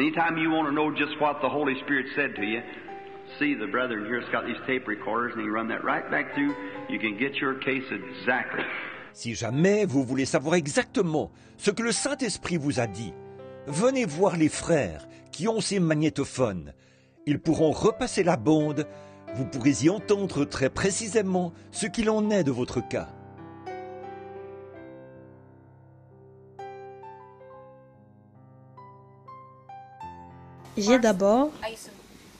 Anytime you want to know just what the Holy Spirit said to you, see the brethren here's got these tape recorders, and you run that right back through. You can get your case exactly. Si jamais vous voulez savoir exactement ce que le Saint-Esprit vous a dit, venez voir les frères qui ont ces magnétophones. Ils pourront repasser la bande. Vous pourrez y entendre très précisément ce qu'il en est de votre cas. J'ai d'abord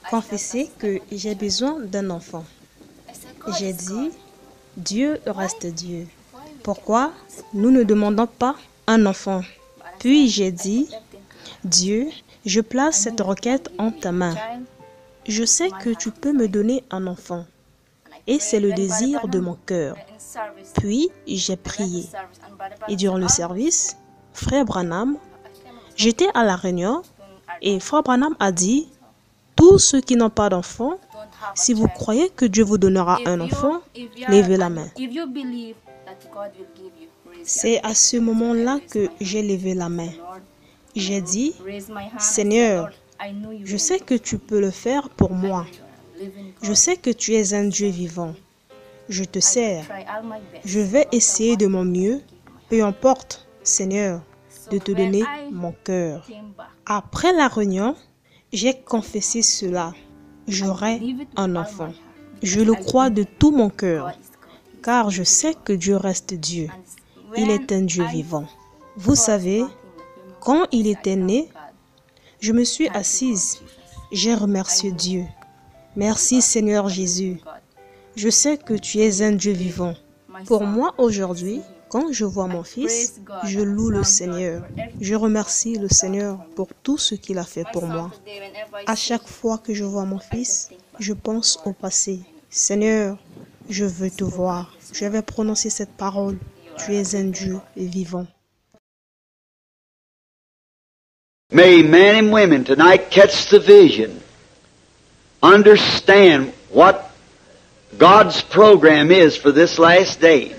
confessé que j'ai besoin d'un enfant. J'ai dit, Dieu reste Dieu. Pourquoi nous ne demandons pas un enfant? Puis j'ai dit, Dieu, je place cette requête en ta main. Je sais que tu peux me donner un enfant. Et c'est le désir de mon cœur. Puis j'ai prié. Et durant le service, Frère Branham, j'étais à la réunion et Frère Branham a dit, tous ceux qui n'ont pas d'enfant, si vous croyez que Dieu vous donnera un enfant, levez la main. C'est à ce moment-là que j'ai levé la main. J'ai dit, Seigneur, je sais que tu peux le faire pour moi. Je sais que tu es un Dieu vivant. Je te sers. Je vais essayer de mon mieux, peu importe, Seigneur, de te donner mon cœur. Après la réunion, j'ai confessé cela. J'aurai un enfant. Je le crois de tout mon cœur, car je sais que Dieu reste Dieu. Il est un Dieu vivant. Vous savez, quand il était né, je me suis assise. J'ai remercié Dieu. Merci Seigneur Jésus. Je sais que tu es un Dieu vivant. Pour moi aujourd'hui, quand je vois mon fils, je loue le Seigneur. Je remercie le Seigneur pour tout ce qu'il a fait pour moi. À chaque fois que je vois mon fils, je pense au passé. Seigneur, je veux te voir. Je vais prononcer cette parole. Tu es un Dieu vivant. May men and women tonight catch the vision, understand what God's program is for this last day.